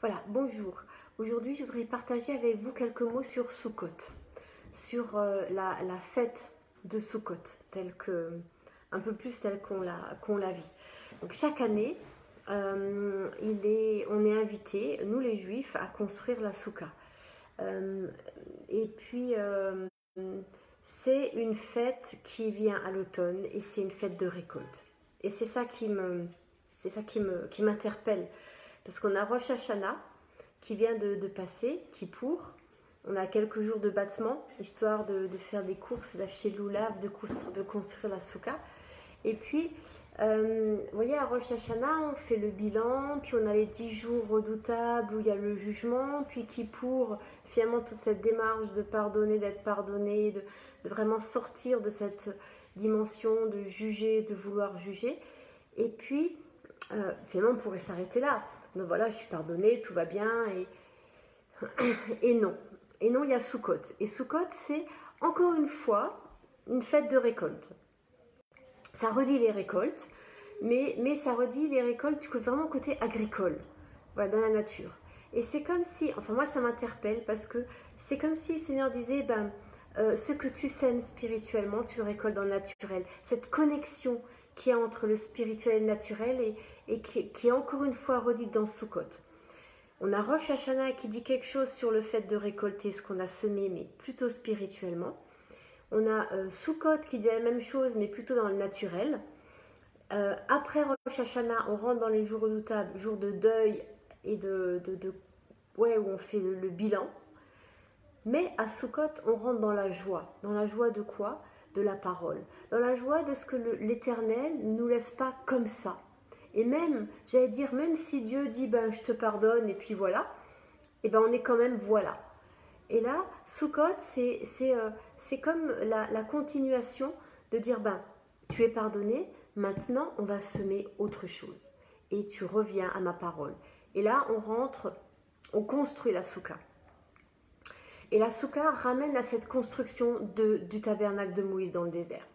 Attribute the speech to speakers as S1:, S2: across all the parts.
S1: Voilà, bonjour. Aujourd'hui, je voudrais partager avec vous quelques mots sur Sukkot, sur la fête de Sukkot, un peu plus telle qu'on la vit. Donc chaque année, on est invité, nous les Juifs, à construire la Soukha. Et puis, c'est une fête qui vient à l'automne et c'est une fête de récolte. Et c'est ça qui m'interpelle. Parce qu'on a Rosh Hashanah qui vient de passer, Kippour. On a quelques jours de battement, histoire de faire des courses, d'acheter le loulav, de construire la soukha. Et puis, vous voyez, à Rosh Hashanah, on fait le bilan, puis on a les 10 jours redoutables où il y a le jugement, puis Kippour, finalement, toute cette démarche de pardonner, d'être pardonné, de vraiment sortir de cette dimension de juger, de vouloir juger. Et puis, finalement, on pourrait s'arrêter là. Donc voilà, je suis pardonnée, tout va bien. Et non. Et non, il y a Sukkot. Et Sukkot, c'est encore une fois une fête de récolte. Ça redit les récoltes, mais ça redit les récoltes vraiment côté agricole, voilà, dans la nature. Et c'est comme si, enfin moi ça m'interpelle parce que c'est comme si le Seigneur disait, ce que tu sèmes spirituellement, tu le récoltes dans le naturel. Cette connexion qu'il y a entre le spirituel et le naturel et qui est encore une fois redite dans Sukkot. On a Rosh Hashanah qui dit quelque chose sur le fait de récolter ce qu'on a semé, mais plutôt spirituellement. On a Sukkot qui dit la même chose, mais plutôt dans le naturel. Après Rosh Hashanah, on rentre dans les jours redoutables, jours de deuil et où on fait le bilan. Mais à Sukkot, on rentre dans la joie. Dans la joie de quoi? De la parole. Dans la joie de ce que l'Éternel ne nous laisse pas comme ça. Et même, j'allais dire, même si Dieu dit, je te pardonne, et puis voilà, et on est quand même voilà. Et là, Sukkot, c'est comme la continuation de dire, tu es pardonné, maintenant on va semer autre chose. Et tu reviens à ma parole. Et là, on construit la Soukha. Et la Soukha ramène à cette construction du tabernacle de Moïse dans le désert.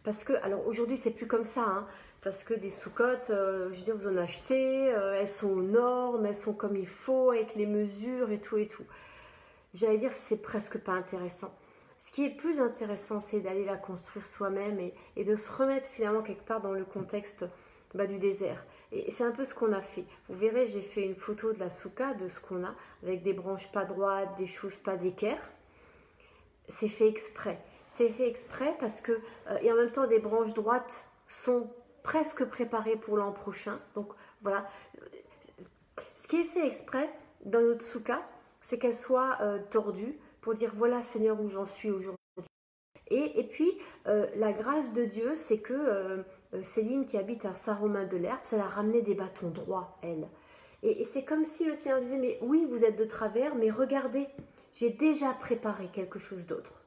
S1: Parce que, alors aujourd'hui, c'est plus comme ça, hein, parce que des Soukottes, je veux dire, vous en achetez, elles sont aux normes, elles sont comme il faut, avec les mesures et tout et tout. J'allais dire, c'est presque pas intéressant. Ce qui est plus intéressant, c'est d'aller la construire soi-même et de se remettre finalement quelque part dans le contexte du désert. Et c'est un peu ce qu'on a fait. Vous verrez, j'ai fait une photo de la soukha, de ce qu'on a, avec des branches pas droites, des choses pas d'équerre. C'est fait exprès. C'est fait exprès parce que, et en même temps, des branches droites sont presque préparées pour l'an prochain. Donc voilà. Ce qui est fait exprès dans notre soukha, c'est qu'elle soit tordue pour dire voilà Seigneur où j'en suis aujourd'hui. Et puis la grâce de Dieu, c'est que Céline qui habite à Saint-Romain-de-l'Herbe, ça l'a ramené des bâtons droits, elle. Et c'est comme si le Seigneur disait mais oui vous êtes de travers, mais regardez, j'ai déjà préparé quelque chose d'autre.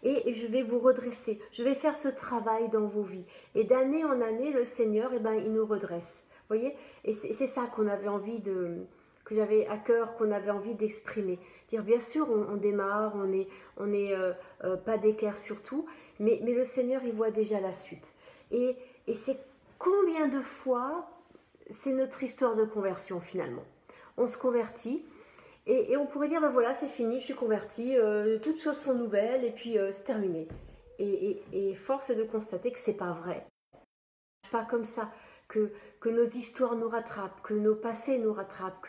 S1: Et je vais vous redresser, je vais faire ce travail dans vos vies. Et d'année en année, le Seigneur, il nous redresse. Vous voyez? Et c'est ça qu'on avait envie que j'avais à cœur, qu'on avait envie d'exprimer. Dire, bien sûr, on démarre, on n'est pas d'équerre surtout, mais le Seigneur, il voit déjà la suite. Et c'est combien de fois, c'est notre histoire de conversion finalement. On se convertit, et on pourrait dire, voilà, c'est fini, je suis convertie, toutes choses sont nouvelles, et puis c'est terminé. Et force est de constater que c'est pas vrai. Pas comme ça. Que nos histoires nous rattrapent, que nos passés nous rattrapent,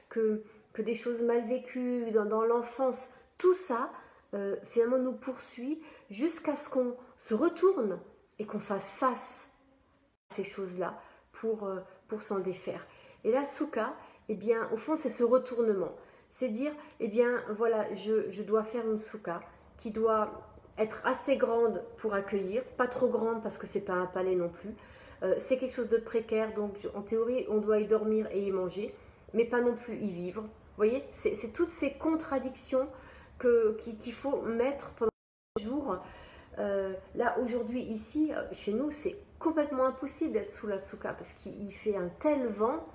S1: que des choses mal vécues dans l'enfance, tout ça, finalement, nous poursuit jusqu'à ce qu'on se retourne et qu'on fasse face à ces choses-là pour s'en défaire. Et la soukha, au fond, c'est ce retournement. C'est dire, voilà, je dois faire une soukha qui doit être assez grande pour accueillir, pas trop grande parce que c'est pas un palais non plus. C'est quelque chose de précaire, donc en théorie, on doit y dormir et y manger, mais pas non plus y vivre. Vous voyez, c'est toutes ces contradictions qu'il faut mettre pendant les jours. Là, aujourd'hui, ici, chez nous, c'est complètement impossible d'être sous la soukha parce qu'il fait un tel vent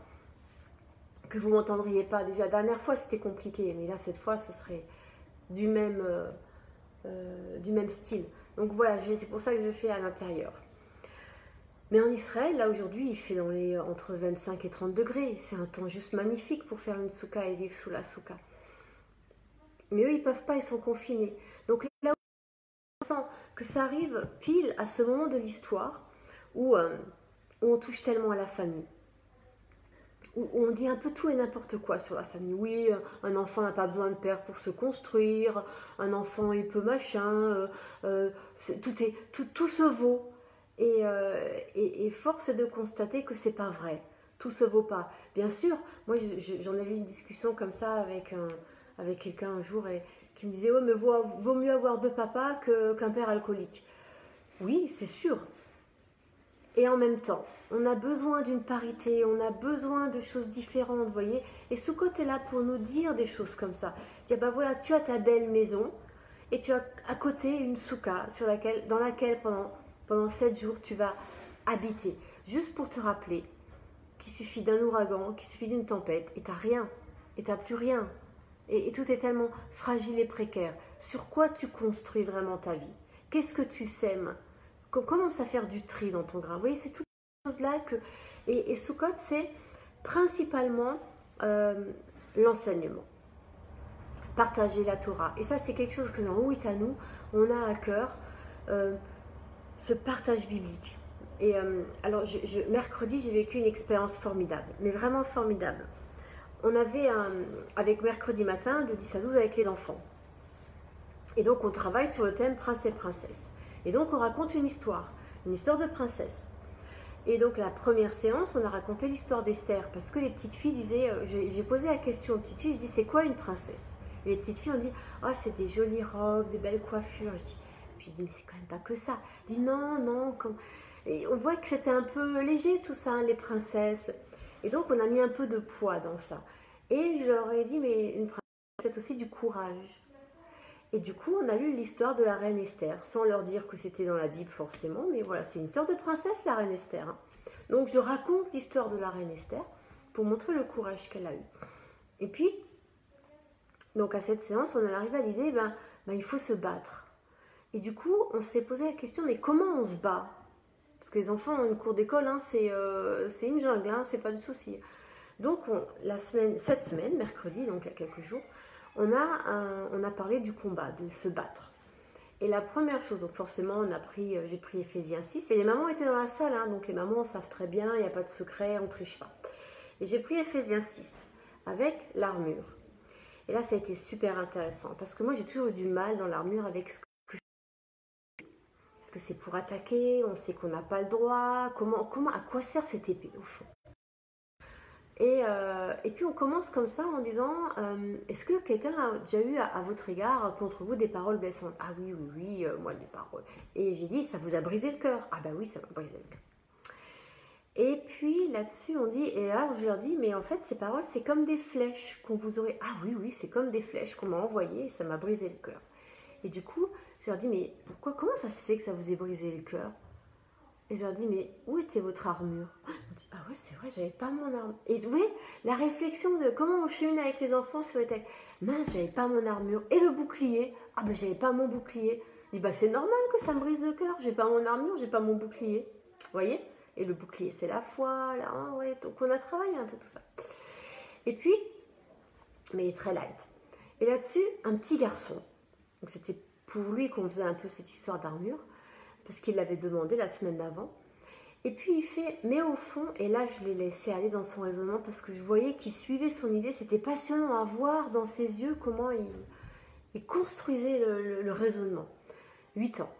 S1: que vous ne m'entendriez pas. Déjà, la dernière fois, c'était compliqué, mais là, cette fois, ce serait du même style. Donc voilà, c'est pour ça que je fais à l'intérieur. Mais en Israël, là aujourd'hui, il fait entre 25 et 30 degrés. C'est un temps juste magnifique pour faire une souka et vivre sous la souka. Mais eux, ils ne peuvent pas, ils sont confinés. Donc là, on sent que ça arrive pile à ce moment de l'histoire où on touche tellement à la famille. Où on dit un peu tout et n'importe quoi sur la famille. Oui, un enfant n'a pas besoin de père pour se construire, un enfant il peut machin, tout se vaut. Et force est de constater que c'est pas vrai. Tout se vaut pas. Bien sûr, moi j'en avais une discussion comme ça avec quelqu'un un jour et qui me disait ouais mais vaut mieux avoir deux papas qu'un père alcoolique. Oui, c'est sûr. Et en même temps, on a besoin d'une parité, on a besoin de choses différentes, vous voyez. Et Sukkot est là pour nous dire des choses comme ça. Dire, bah voilà, tu as ta belle maison et tu as à côté une souka dans laquelle pendant 7 jours tu vas habiter. Juste pour te rappeler qu'il suffit d'un ouragan, qu'il suffit d'une tempête et t'as rien. Et t'as plus rien. Et tout est tellement fragile et précaire. Sur quoi tu construis vraiment ta vie? Qu'est-ce que tu sèmes? Commence à faire du tri dans ton grain. Vous voyez, c'est toutes ces choses-là que... Et Sukkot, c'est principalement l'enseignement. Partager la Torah. Et ça, c'est quelque chose que dans Ouitanu, on a à cœur, ce partage biblique. Et alors, mercredi, j'ai vécu une expérience formidable, mais vraiment formidable. On avait, avec mercredi matin, de 10 à 12, avec les enfants. Et donc, on travaille sur le thème prince et princesse. Et donc, on raconte une histoire de princesse. Et donc, la première séance, on a raconté l'histoire d'Esther, parce que les petites filles disaient, j'ai posé la question aux petites filles, je dis, c'est quoi une princesse? Et les petites filles ont dit, ah, c'est des jolies robes, des belles coiffures. Puis je dis, mais c'est quand même pas que ça. Je dis, non, comme... Et on voit que c'était un peu léger tout ça, hein, les princesses. Et donc, on a mis un peu de poids dans ça. Et je leur ai dit, mais une princesse, c'est aussi du courage. Et du coup, on a lu l'histoire de la reine Esther, sans leur dire que c'était dans la Bible forcément, mais voilà, c'est une histoire de princesse, la reine Esther. Hein. Donc, je raconte l'histoire de la reine Esther pour montrer le courage qu'elle a eu. Et puis, donc à cette séance, on en arrive à l'idée, il faut se battre. Et du coup, on s'est posé la question, mais comment on se bat? Parce que les enfants ont une cour d'école, hein, c'est une jungle, hein, c'est pas du souci. Donc, cette semaine, mercredi, donc il y a quelques jours, on a parlé du combat, de se battre. Et la première chose, donc forcément, j'ai pris Éphésiens 6, et les mamans étaient dans la salle, hein, donc les mamans savent très bien, il n'y a pas de secret, on ne triche pas. Et j'ai pris Éphésiens 6, avec l'armure. Et là, ça a été super intéressant, parce que moi, j'ai toujours eu du mal dans l'armure avec ce que je... Est-ce que c'est pour attaquer? On sait qu'on n'a pas le droit. À quoi sert cette épée, au fond? Et puis on commence comme ça en disant, est-ce que quelqu'un a déjà eu à votre égard contre vous des paroles blessantes? Ah oui, moi des paroles. Et j'ai dit, ça vous a brisé le cœur? Ah bah oui, ça m'a brisé le cœur. Et puis là-dessus on dit, et alors je leur dis, mais en fait ces paroles c'est comme des flèches qu'on vous aurait... Ah oui, c'est comme des flèches qu'on m'a envoyées et ça m'a brisé le cœur. Et du coup, je leur dis, mais comment ça se fait que ça vous ait brisé le cœur? Et je leur dis, mais où était votre armure? On dit, ah ouais, c'est vrai, j'avais pas mon armure. Et vous voyez, la réflexion de comment on chemine avec les enfants sur les textes. Mince, j'avais pas mon armure. Et le bouclier? Ah ben, j'avais pas mon bouclier. Je dis, bah c'est normal que ça me brise le cœur. J'ai pas mon armure, j'ai pas mon bouclier. Vous voyez? Et le bouclier, c'est la foi, là, hein, ouais. Donc on a travaillé un peu tout ça. Et puis, mais il est très light. Et là-dessus, un petit garçon. Donc c'était pour lui qu'on faisait un peu cette histoire d'armure, parce qu'il l'avait demandé la semaine d'avant. Et puis il fait, mais au fond, et là je l'ai laissé aller dans son raisonnement parce que je voyais qu'il suivait son idée, c'était passionnant à voir dans ses yeux comment il construisait le raisonnement. 8 ans,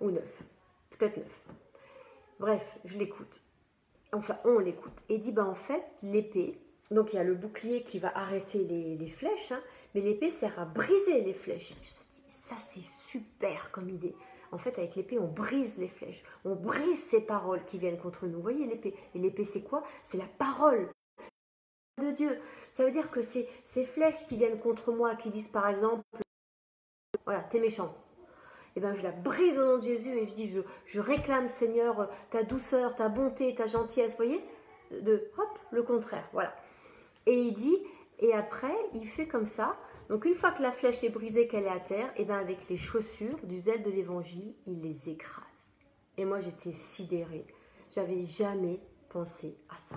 S1: ou 9, peut-être 9. Bref, je l'écoute. Enfin, on l'écoute. Et il dit, en fait, l'épée, donc il y a le bouclier qui va arrêter les flèches, hein, mais l'épée sert à briser les flèches. Je me dis, ça c'est super comme idée. En fait, avec l'épée, on brise les flèches. On brise ces paroles qui viennent contre nous. Vous voyez l'épée? Et l'épée, c'est quoi? C'est la parole de Dieu. Ça veut dire que ces flèches qui viennent contre moi, qui disent par exemple, voilà, t'es méchant. Eh bien, je la brise au nom de Jésus et je dis, je réclame, Seigneur, ta douceur, ta bonté, ta gentillesse. Vous voyez? Hop, le contraire. Voilà. Et il dit, et après, il fait comme ça. Donc une fois que la flèche est brisée, qu'elle est à terre, et bien avec les chaussures du zèle de l'évangile, il les écrase. Et moi, j'étais sidérée. J'avais jamais pensé à ça.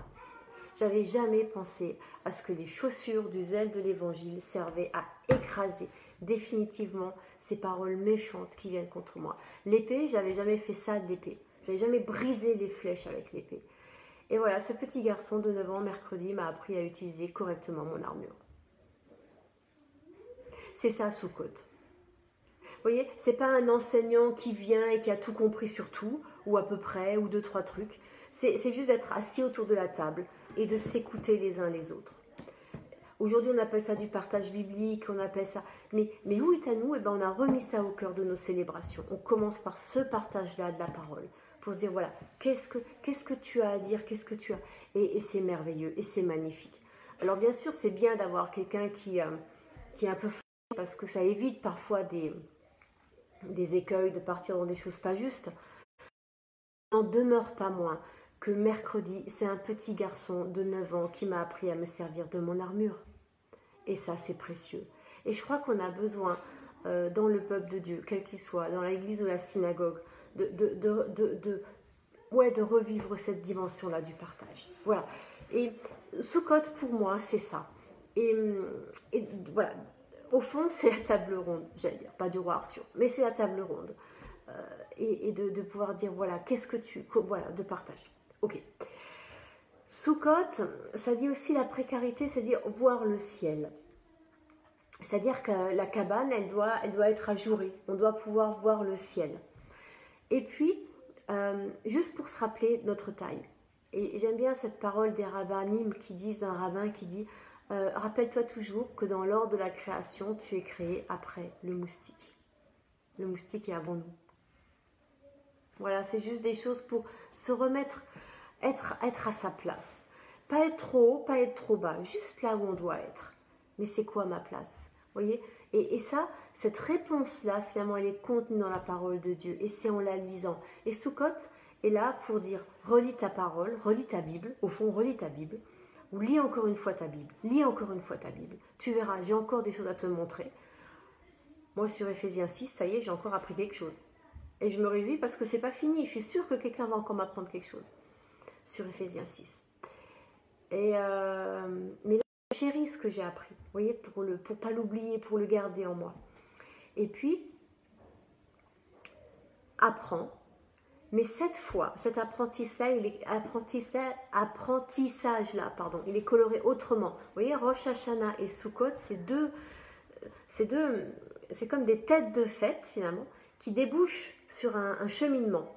S1: J'avais jamais pensé à ce que les chaussures du zèle de l'évangile servaient à écraser définitivement ces paroles méchantes qui viennent contre moi. L'épée, j'avais jamais fait ça de l'épée. J'avais jamais brisé les flèches avec l'épée. Et voilà, ce petit garçon de 9 ans, mercredi, m'a appris à utiliser correctement mon armure. C'est ça, Soukhot. Vous voyez, c'est pas un enseignant qui vient et qui a tout compris sur tout, ou à peu près, ou 2-3 trucs. C'est juste d'être assis autour de la table et de s'écouter les uns les autres. Aujourd'hui, on appelle ça du partage biblique, on appelle ça... Mais où est à nous? Eh ben, on a remis ça au cœur de nos célébrations. On commence par ce partage-là de la parole, pour se dire, voilà, qu'est-ce que tu as à dire, qu'est-ce que tu as... Et c'est merveilleux, et c'est magnifique. Alors bien sûr, c'est bien d'avoir quelqu'un qui est un peu fort, parce que ça évite parfois des écueils, de partir dans des choses pas justes. N'en demeure pas moins que mercredi, c'est un petit garçon de 9 ans qui m'a appris à me servir de mon armure. Et ça, c'est précieux. Et je crois qu'on a besoin, dans le peuple de Dieu, quel qu'il soit, dans l'église ou la synagogue, de revivre cette dimension-là du partage. Voilà. Et Soukhot, pour moi, c'est ça. Et voilà. Au fond, c'est la table ronde, j'allais dire, pas du roi Arthur, mais c'est la table ronde. Et de pouvoir dire, voilà, qu'est-ce que tu... Voilà, de partager. Ok. Soukhot, ça dit aussi la précarité, c'est-à-dire voir le ciel. C'est-à-dire que la cabane, elle doit être ajourée. On doit pouvoir voir le ciel. Et puis, juste pour se rappeler notre taille. Et j'aime bien cette parole des rabbinim qui disent, d'un rabbin qui dit, rappelle-toi toujours que dans l'ordre de la création, tu es créé après le moustique. Le moustique est avant nous. Voilà, c'est juste des choses pour se remettre, être à sa place. Pas être trop haut, pas être trop bas, juste là où on doit être. Mais c'est quoi ma place? Vous voyez? Et ça, cette réponse-là, finalement, elle est contenue dans la parole de Dieu. Et c'est en la lisant. Et Soukhot est là pour dire, relis ta parole, relis ta Bible. Au fond, relis ta Bible. Ou lis encore une fois ta Bible. Lis encore une fois ta Bible. Tu verras, j'ai encore des choses à te montrer. Moi, sur Éphésiens 6, ça y est, j'ai encore appris quelque chose. Et je me réjouis parce que c'est pas fini. Je suis sûre que quelqu'un va encore m'apprendre quelque chose sur Éphésiens 6. Mais là, je chéris ce que j'ai appris. Vous voyez, pour pas l'oublier, pour le garder en moi. Et puis, apprends. Mais cette fois, cet apprentissage-là, il est coloré autrement. Vous voyez, Rosh Hashanah et Soukhot, c'est comme des têtes de fête, finalement, qui débouchent sur un cheminement.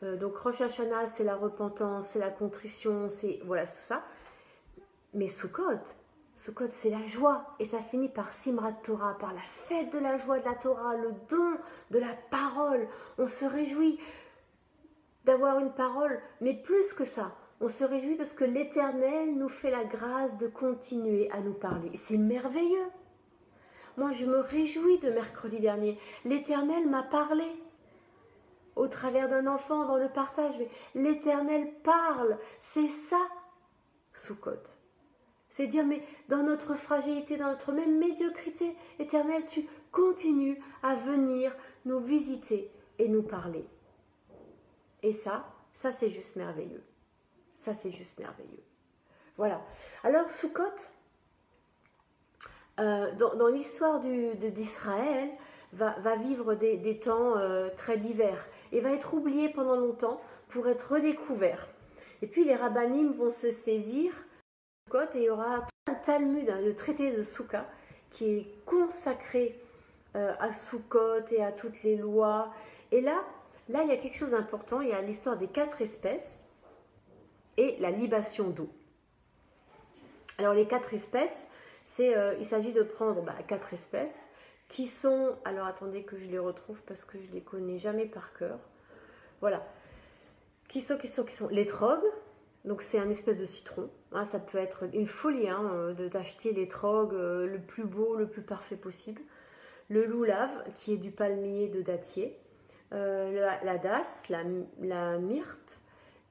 S1: Donc Rosh Hashanah, c'est la repentance, c'est la contrition, c'est tout ça. Mais Soukhot, c'est la joie. Et ça finit par Simrat Torah, par la fête de la joie de la Torah, le don de la parole. On se réjouit d'avoir une parole, mais plus que ça, on se réjouit de ce que l'Éternel nous fait la grâce de continuer à nous parler. C'est merveilleux. Moi, je me réjouis de mercredi dernier. L'Éternel m'a parlé au travers d'un enfant dans le partage. Mais l'Éternel parle. C'est ça, Soukhot. C'est dire, mais dans notre fragilité, dans notre même médiocrité, Éternel, tu continues à venir nous visiter et nous parler. Et ça c'est juste merveilleux. Ça, c'est juste merveilleux. Voilà. Alors, Soukhot, dans l'histoire d'Israël, va vivre des temps très divers et va être oublié pendant longtemps pour être redécouvert. Et puis, les rabbinim vont se saisir de Soukhot et il y aura tout un Talmud, le traité de Souka, qui est consacré à Soukhot et à toutes les lois. Et là, il y a quelque chose d'important, il y a l'histoire des 4 espèces et la libation d'eau. Alors les 4 espèces, il s'agit de prendre 4 espèces qui sont, alors attendez que je les retrouve parce que je ne les connais jamais par cœur, voilà, qui sont l'étrog, donc c'est un espèce de citron, hein, ça peut être une folie d'acheter l'étrog le plus beau, le plus parfait possible, le loulave qui est du palmier de dattier, la dasse, la myrte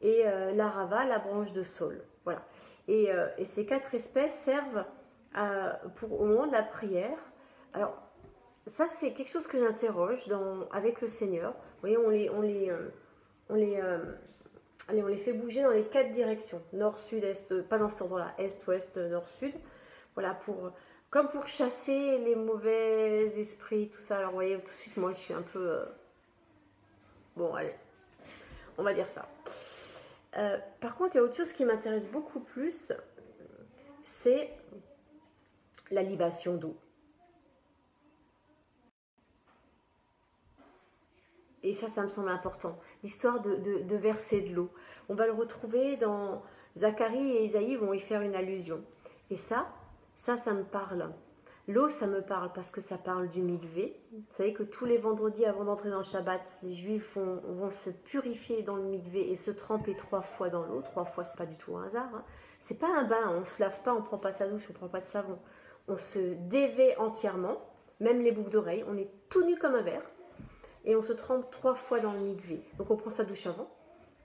S1: et l'arava, la branche de saule. Voilà. Et ces 4 espèces servent au moment de la prière. Alors, ça, c'est quelque chose que j'interroge avec le Seigneur. Vous voyez, allez, on les fait bouger dans les 4 directions. Nord, sud, est, pas dans cet ordre-là, est, ouest, nord, sud. Voilà, comme pour chasser les mauvais esprits, tout ça. Alors, vous voyez, tout de suite, moi, je suis un peu... Bon, allez, on va dire ça. Par contre, il y a autre chose qui m'intéresse beaucoup plus, c'est la libation d'eau. Et ça me semble important. L'histoire de verser de l'eau. On va le retrouver dans Zacharie et Isaïe vont y faire une allusion. Et ça me parle. L'eau, ça me parle parce que ça parle du mikvé. Vous savez que tous les vendredis avant d'entrer dans le Shabbat, les Juifs vont se purifier dans le mikvé et se tremper 3 fois dans l'eau. 3 fois, c'est pas du tout un hasard. Hein. C'est pas un bain, on se lave pas, on prend pas sa douche, on prend pas de savon. On se dévait entièrement, même les boucles d'oreilles. On est tout nu comme un verre. Et on se trempe 3 fois dans le mikvé. Donc on prend sa douche avant.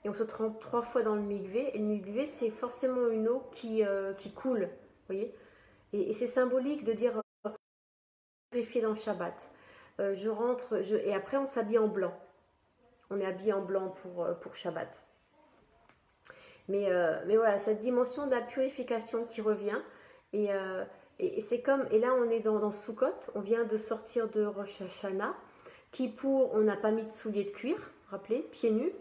S1: Et on se trempe 3 fois dans le mikvé. Et le mikvé, c'est forcément une eau qui coule. Vous voyez. Et c'est symbolique de dire purifier dans le Shabbat. Je rentre, et après on s'habille en blanc. On est habillé en blanc pour Shabbat. Mais voilà, cette dimension de la purification qui revient. Et c'est comme, et là on est dans Sukkot. On vient de sortir de Rosh Hashanah. Kippour, on n'a pas mis de souliers de cuir, rappelez, pieds nus.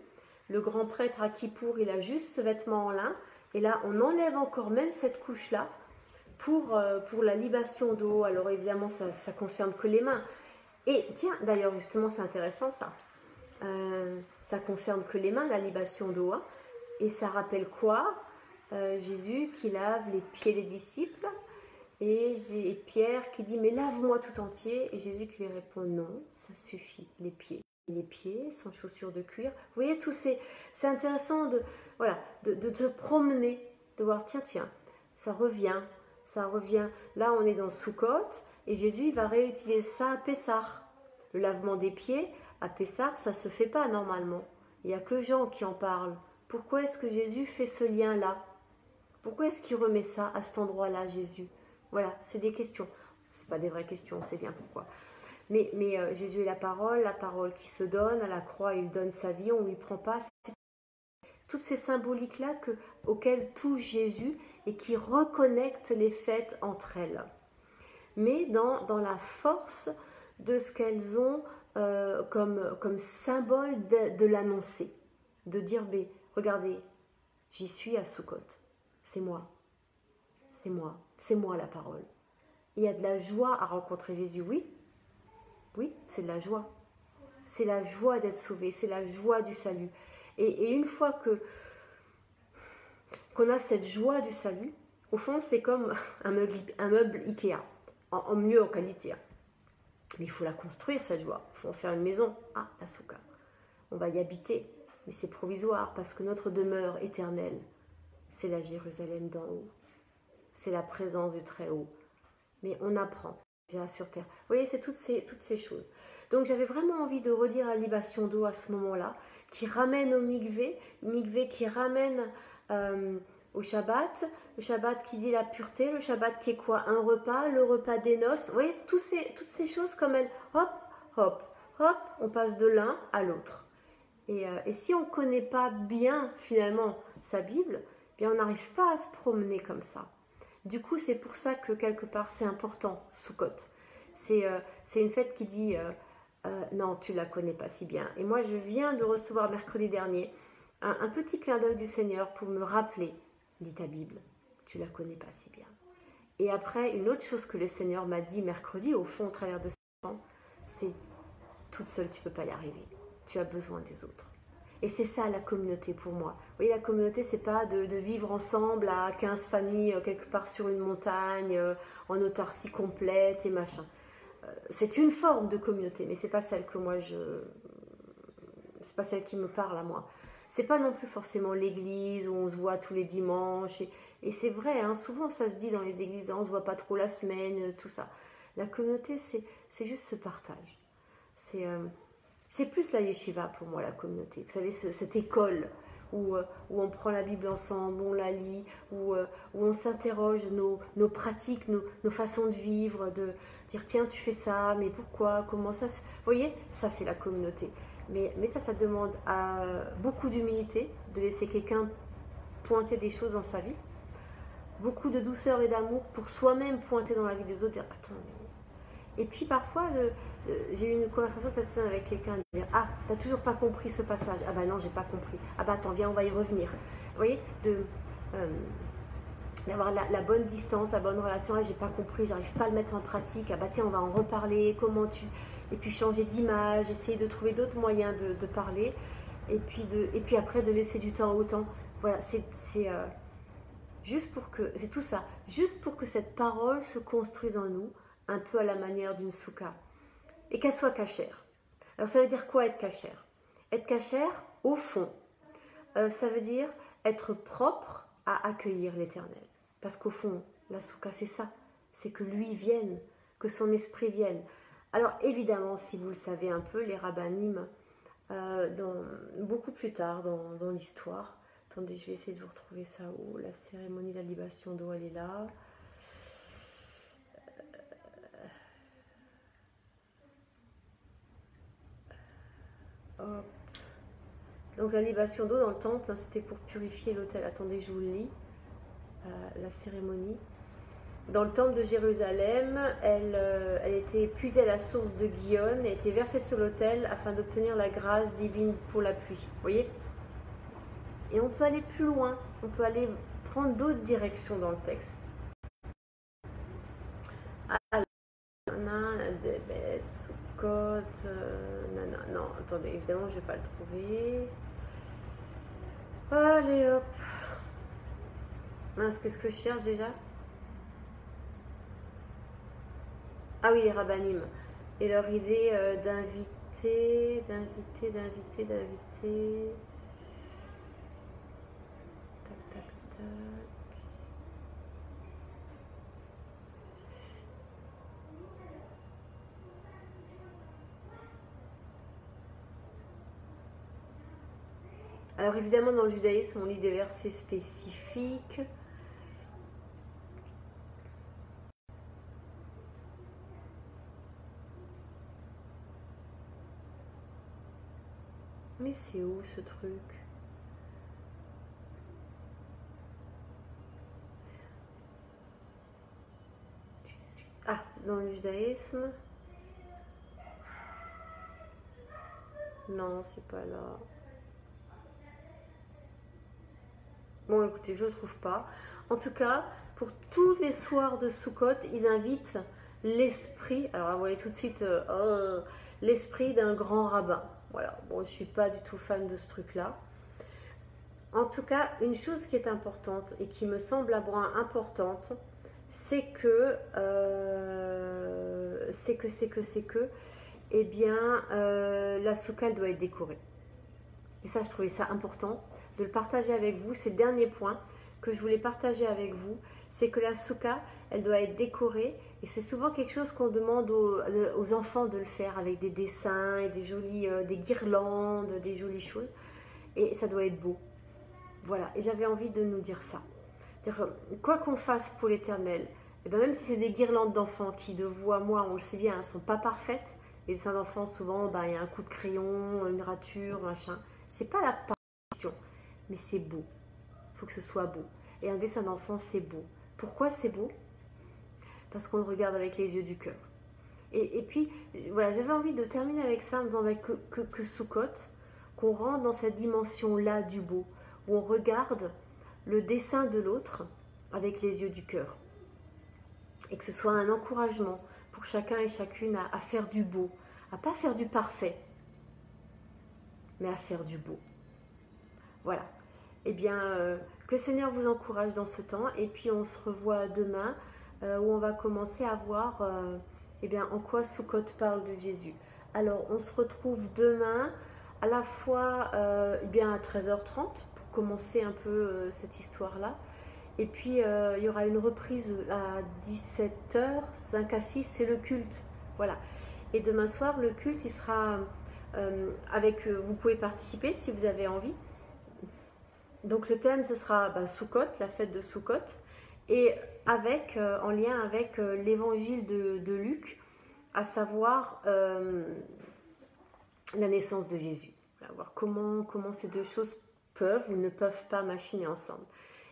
S1: Le grand prêtre à Kippour, il a juste ce vêtement en lin. Et là, on enlève encore même cette couche-là pour la libation d'eau. Alors évidemment, ça concerne que les mains. Et tiens, d'ailleurs, justement, c'est intéressant ça. Ça concerne que les mains, la libation d'eau. Hein. Et ça rappelle quoi Jésus qui lave les pieds des disciples. Et j'ai Pierre qui dit, mais lave-moi tout entier. Et Jésus qui lui répond, non, ça suffit, les pieds. Les pieds sans chaussures de cuir. Vous voyez, c'est intéressant de te promener, de voir, tiens, ça revient. Là, on est dans Sukkot, et Jésus il va réutiliser ça à Pessah. Le lavement des pieds, à Pessah, ça ne se fait pas normalement. Il n'y a que Jean qui en parle. Pourquoi est-ce que Jésus fait ce lien-là? Pourquoi est-ce qu'il remet ça à cet endroit-là, Jésus? Voilà, c'est des questions. Ce pas des vraies questions, on sait bien pourquoi. Mais Jésus est la parole qui se donne. À la croix, il donne sa vie, on ne lui prend pas. C'est toutes ces symboliques-là auxquelles touche Jésus et qui reconnectent les fêtes entre elles. Mais dans la force de ce qu'elles ont comme symbole de l'annoncer. De dire, regardez, j'y suis à Sukkot. C'est moi. C'est moi. C'est moi la parole. Il y a de la joie à rencontrer Jésus, oui. Oui, c'est de la joie. C'est la joie d'être sauvé, c'est la joie du salut. Et une fois qu'on a cette joie du salut, au fond, c'est comme un meuble Ikea, en mieux en qualité. Hein. Mais il faut la construire, cette joie. Il faut en faire une maison. Ah, la souka. On va y habiter, mais c'est provisoire parce que notre demeure éternelle, c'est la Jérusalem d'en haut. C'est la présence du Très-Haut. Mais on apprend déjà sur terre. Vous voyez, c'est toutes ces choses. Donc j'avais vraiment envie de redire la libation d'eau à ce moment-là, qui ramène au mikvé qui ramène au Shabbat, le Shabbat qui dit la pureté, le Shabbat qui est quoi? Un repas, le repas des noces. Vous voyez, toutes ces choses comme elles, hop, hop, hop, on passe de l'un à l'autre. Et si on ne connaît pas bien finalement sa Bible, eh bien on n'arrive pas à se promener comme ça. Du coup, c'est pour ça que quelque part, c'est important, Sukkot. C'est une fête qui dit non, tu ne la connais pas si bien. Et moi, je viens de recevoir mercredi dernier un petit clin d'œil du Seigneur pour me rappeler, lis ta Bible, tu ne la connais pas si bien. Et après, une autre chose que le Seigneur m'a dit mercredi, au fond, au travers de ce temps, c'est toute seule, tu ne peux pas y arriver. Tu as besoin des autres. Et c'est ça la communauté pour moi. Vous voyez, la communauté, c'est pas de vivre ensemble à 15 familles quelque part sur une montagne, en autarcie complète et machin. C'est une forme de communauté, mais c'est pas celle que moi c'est pas celle qui me parle à moi. C'est pas non plus forcément l'église où on se voit tous les dimanches. Et c'est vrai, hein, souvent ça se dit dans les églises, on se voit pas trop la semaine, tout ça. La communauté, c'est juste ce partage. C'est plus la yeshiva pour moi, la communauté. Vous savez, cette école où on prend la Bible ensemble, on la lit, où on s'interroge nos pratiques, nos façons de vivre, de dire tiens, tu fais ça, mais pourquoi, comment ça se... Vous voyez, ça c'est la communauté. Mais ça demande beaucoup d'humilité, de laisser quelqu'un pointer des choses dans sa vie. Beaucoup de douceur et d'amour pour soi-même pointer dans la vie des autres, dire attends, mais... Et puis parfois, j'ai eu une conversation cette semaine avec quelqu'un, dire ah, t'as toujours pas compris ce passage, ah bah non, j'ai pas compris, ah bah attends, viens, on va y revenir. Vous voyez, d'avoir la bonne distance, la bonne relation, ah, j'ai pas compris, j'arrive pas à le mettre en pratique, ah bah tiens, on va en reparler, comment tu... Et puis changer d'image, essayer de trouver d'autres moyens de parler, et puis après de laisser du temps au temps. Voilà, c'est juste pour que, c'est tout ça, juste pour que cette parole se construise en nous, un peu à la manière d'une souka, et qu'elle soit cachère. Alors ça veut dire quoi être cachère? Être cachère, au fond, ça veut dire être propre à accueillir l'Éternel. Parce qu'au fond, la souka, c'est ça, c'est que lui vienne, que son esprit vienne. Alors évidemment, si vous le savez un peu, les rabbinim, beaucoup plus tard dans l'histoire, attendez, je vais essayer de vous retrouver ça où la cérémonie de la libation d'eau, elle est là. Hop. Donc la libation d'eau dans le temple, hein, c'était pour purifier l'autel. Attendez, je vous le lis. La cérémonie. Dans le temple de Jérusalem, elle était puisée à la source de Gihon et était versée sur l'autel afin d'obtenir la grâce divine pour la pluie. Vous voyez? Et on peut aller plus loin, on peut aller prendre d'autres directions dans le texte. Non, attendez, évidemment, je ne vais pas le trouver. Allez, hop. Mince, qu'est-ce que je cherche déjà? Ah oui, les rabbinim. Et leur idée d'inviter. Tac. Alors évidemment, dans le judaïsme, on lit des versets spécifiques. Mais c'est où ce truc? Ah, dans le judaïsme. Non, c'est pas là. Bon, écoutez, je ne trouve pas. En tout cas, pour tous les soirs de Sukkot, ils invitent l'esprit. Alors, vous voyez tout de suite l'esprit d'un grand rabbin. Voilà. Bon, je ne suis pas du tout fan de ce truc-là. En tout cas, une chose qui est importante et qui me semble à moi importante, c'est que, eh bien, la soukha, elle doit être décorée. Et ça, je trouvais ça important de le partager avec vous. C'est le dernier point que je voulais partager avec vous, c'est que la soukha, elle doit être décorée. Et c'est souvent quelque chose qu'on demande aux enfants de le faire avec des dessins et des guirlandes, des jolies choses. Et ça doit être beau. Voilà, et j'avais envie de nous dire ça. Quoi qu'on fasse pour l'Éternel, et bien même si c'est des guirlandes d'enfants qui, de vous à moi, on le sait bien, ne sont pas parfaites, les dessins d'enfants, souvent, il y a un coup de crayon, une rature, machin. C'est pas la perfection, mais c'est beau. Il faut que ce soit beau. Et un dessin d'enfant, c'est beau. Pourquoi c'est beau? Parce qu'on le regarde avec les yeux du cœur. Et puis, voilà, j'avais envie de terminer avec ça en disant que Sukkot, qu'on rentre dans cette dimension-là du beau, où on regarde le dessin de l'autre avec les yeux du cœur. Et que ce soit un encouragement pour chacun et chacune à faire du beau, à pas faire du parfait, mais à faire du beau. Voilà. Eh bien, que le Seigneur vous encourage dans ce temps. Et puis, on se revoit demain, où on va commencer à voir eh bien, en quoi Sukkot parle de Jésus. Alors, on se retrouve demain, à la fois eh bien, à 13h30, pour commencer un peu cette histoire-là. Et puis, il y aura une reprise à 17h, 5 à 6, c'est le culte. Voilà. Et demain soir, le culte, il sera vous pouvez participer si vous avez envie. Donc, le thème, ce sera Sukkot, la fête de Sukkot, et en lien avec l'évangile de Luc, à savoir la naissance de Jésus. On va voir comment ces deux choses peuvent ou ne peuvent pas machiner ensemble.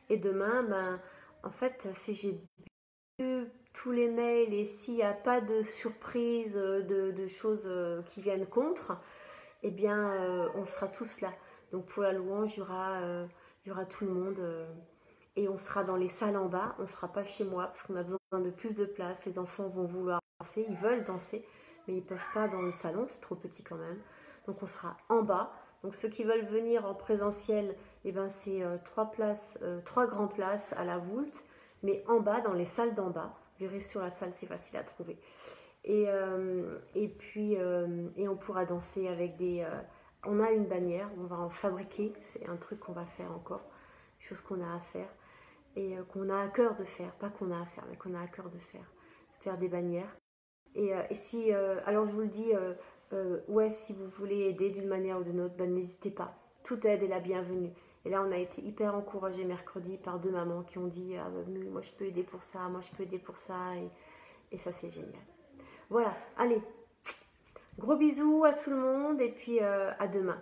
S1: Et demain, ben, en fait, si j'ai vu tous les mails et s'il n'y a pas de surprise, de choses qui viennent contre, eh bien, on sera tous là. Donc pour la louange, il y aura tout le monde et on sera dans les salles en bas. On ne sera pas chez moi parce qu'on a besoin de plus de place. Les enfants vont vouloir danser, ils veulent danser, mais ils ne peuvent pas dans le salon, c'est trop petit quand même. Donc on sera en bas. Donc ceux qui veulent venir en présentiel, eh ben, c'est trois grands places à la Voulte, mais en bas, dans les salles d'en bas. Vous verrez sur la salle, c'est facile à trouver. Et puis, on pourra danser avec des... on a une bannière, on va en fabriquer, c'est un truc qu'on va faire encore, une chose qu'on a à faire, et qu'on a à cœur de faire, pas qu'on a à faire, mais qu'on a à cœur de faire des bannières. Et si, alors je vous le dis, ouais, si vous voulez aider d'une manière ou d'une autre, ben, n'hésitez pas, toute aide est la bienvenue. Et là, on a été hyper encouragés mercredi par deux mamans qui ont dit ah, ben, moi je peux aider pour ça, moi je peux aider pour ça, et ça c'est génial. Voilà, allez, gros bisous à tout le monde et puis à demain.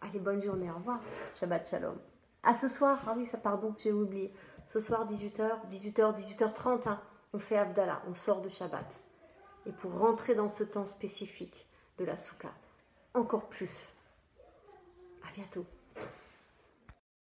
S1: Allez, bonne journée, au revoir. Shabbat shalom. À ce soir, ah oui, ça pardon, j'ai oublié. Ce soir, 18h, 18h30, hein, on fait Havdalah, on sort de Shabbat. Et pour rentrer dans ce temps spécifique de la Souka, encore plus. À bientôt.